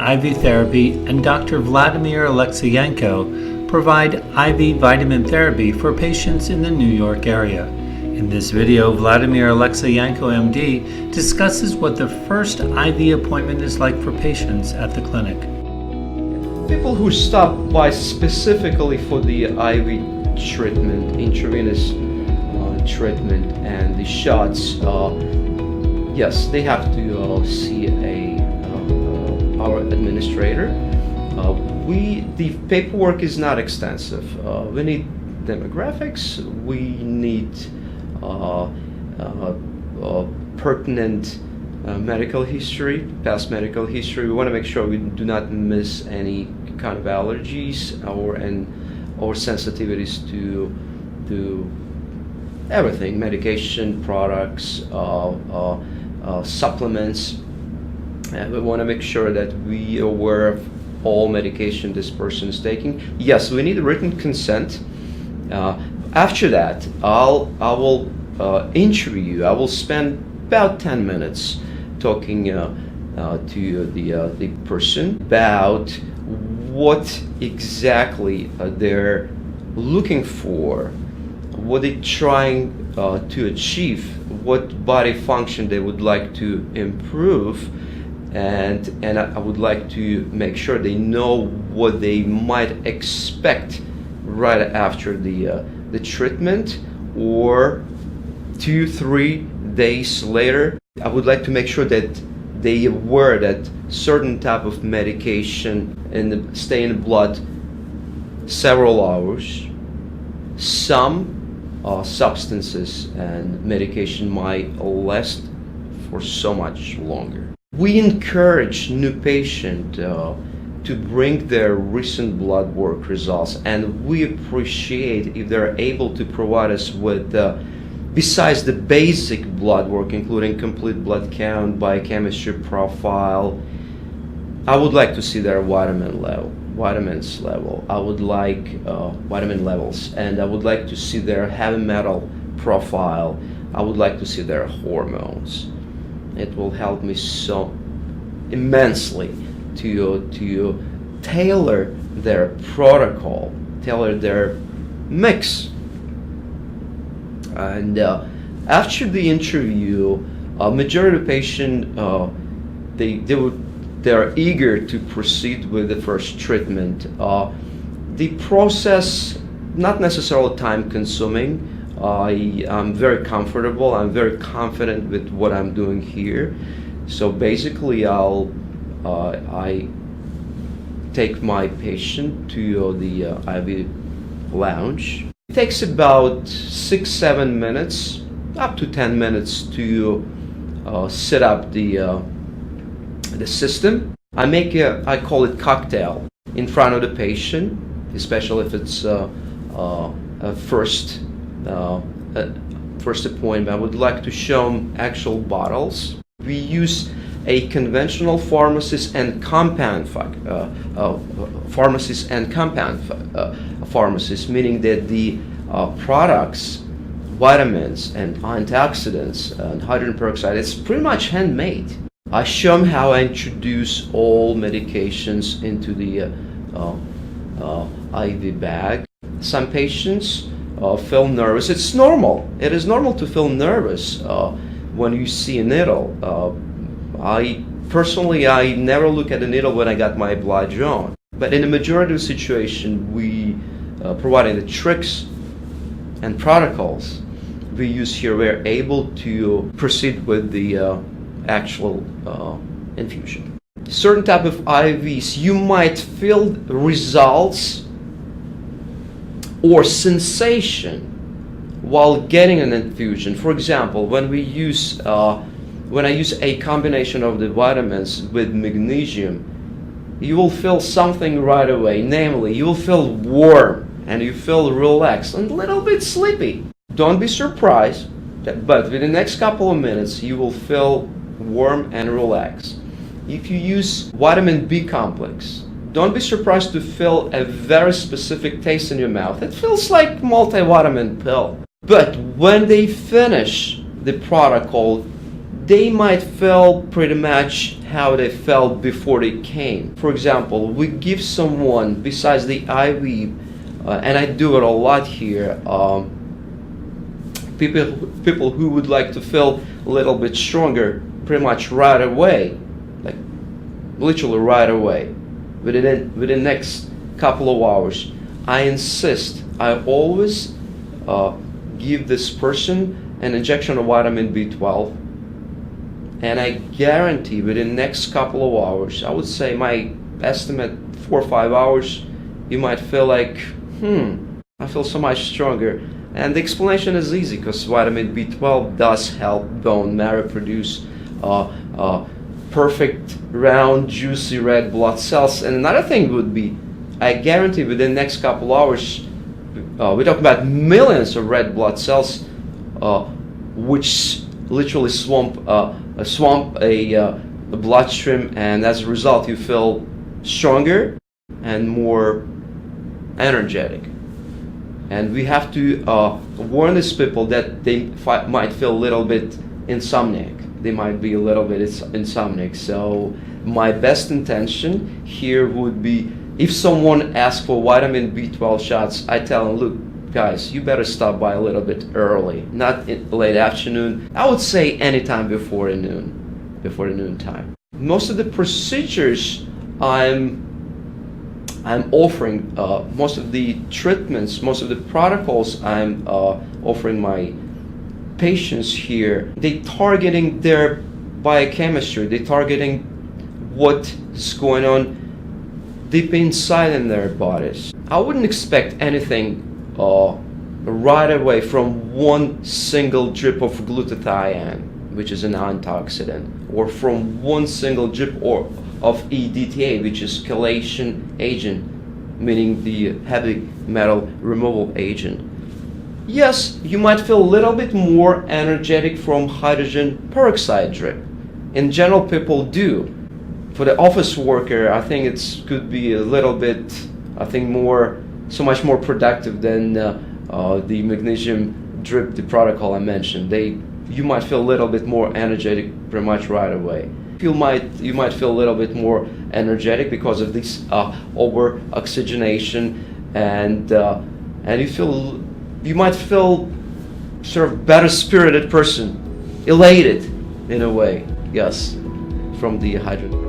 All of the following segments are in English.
IV Therapy and Dr. Vladimir Alexeyenko provide IV vitamin therapy for patients in the New York area. In this video, Vladimir Alexeyenko, MD, discusses what the first IV appointment is like for patients at the clinic. People who stop by specifically for the IV treatment, intravenous treatment, and the shots, yes, they have to see our administrator. The paperwork is not extensive. We need demographics. We need pertinent medical history, past medical history. We want to make sure we do not miss any kind of allergies or sensitivities to everything: medication, products, supplements. And we want to make sure that we are aware of all medication this person is taking. Yes, we need written consent. After that, I will interview you. I will spend about 10 minutes talking to the person about what exactly they're looking for, what they're trying to achieve, what body function they would like to improve, and I would like to make sure they know what they might expect right after the treatment, or 2-3 days later. I would like to make sure that they are aware that certain type of medication stay in the blood several hours. Some substances and medication might last for so much longer. We encourage new patients to bring their recent blood work results, and we appreciate if they're able to provide us with, besides the basic blood work, including complete blood count, biochemistry profile. I would like to see their vitamins level. I would like vitamin levels, and I would like to see their heavy metal profile. I would like to see their hormones. It will help me so immensely to tailor their protocol, tailor their mix. And after the interview, majority of patients they're eager to proceed with the first treatment. The process not necessarily time consuming. I'm very comfortable. I'm very confident with what I'm doing here. So basically, I take my patient to the IV lounge. It takes about 6-7 minutes, up to 10 minutes to set up the system. I call it cocktail in front of the patient, especially if it's a first appointment. I would like to show them actual bottles. We use a conventional pharmacist and compound pharmacist, meaning that the products, vitamins and antioxidants and hydrogen peroxide, it's pretty much handmade. I show them how I introduce all medications into the IV bag. Some patients feel nervous. It's normal. It is normal to feel nervous when you see a needle. I never look at a needle when I got my blood drawn. But in the majority of situations, we providing the tricks and protocols we use here, we're able to proceed with the actual infusion. Certain type of IVs, you might feel results or sensation while getting an infusion. For example, when I use a combination of the vitamins with magnesium, you will feel something right away. Namely, you will feel warm and you feel relaxed and a little bit sleepy. Don't be surprised, but within the next couple of minutes, you will feel warm and relaxed. If you use vitamin B complex, don't be surprised to feel a very specific taste in your mouth. It feels like multivitamin pill. But when they finish the protocol, they might feel pretty much how they felt before they came. For example, we give someone, besides the IV, and I do it a lot here, people who would like to feel a little bit stronger pretty much right away, like literally right away, within the next couple of hours. I insist, I always give this person an injection of vitamin B12, and I guarantee within the next couple of hours, I would say my estimate 4 or 5 hours, you might feel like, I feel so much stronger. And the explanation is easy, because vitamin B12 does help bone marrow produce perfect, round, juicy red blood cells. And another thing would be, I guarantee within the next couple hours, we're talking about millions of red blood cells, which literally swamp a bloodstream, and as a result, you feel stronger and more energetic. And we have to warn these people that they might feel a little bit insomniac. They might be a little bit insomniac. So my best intention here would be, if someone asks for vitamin B12 shots, I tell them, look, guys, you better stop by a little bit early, not in late afternoon. I would say anytime before the noon time. Most of the procedures I'm offering, most of the treatments, most of the protocols I'm offering my patients here, they targeting their biochemistry, they targeting what is going on deep inside in their bodies. I wouldn't expect anything right away from one single drip of glutathione, which is an antioxidant, or from one single drip of EDTA, which is chelation agent, meaning the heavy metal removal agent. Yes, you might feel a little bit more energetic from hydrogen peroxide drip. In general, people do. For the office worker, I think it could be a little bit, so much more productive than the magnesium drip, the protocol I mentioned. You might feel a little bit more energetic pretty much right away. You might feel a little bit more energetic because of this over oxygenation, and you might feel sort of better spirited person, elated in a way, yes, from the hydrogen peroxide.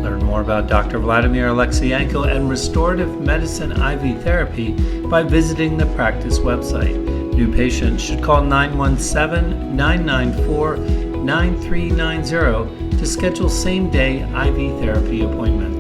Learn more about Dr. Vladimir Alexeyenko and restorative medicine IV therapy by visiting the practice website. New patients should call 917-994-9390 to schedule same-day IV therapy appointments.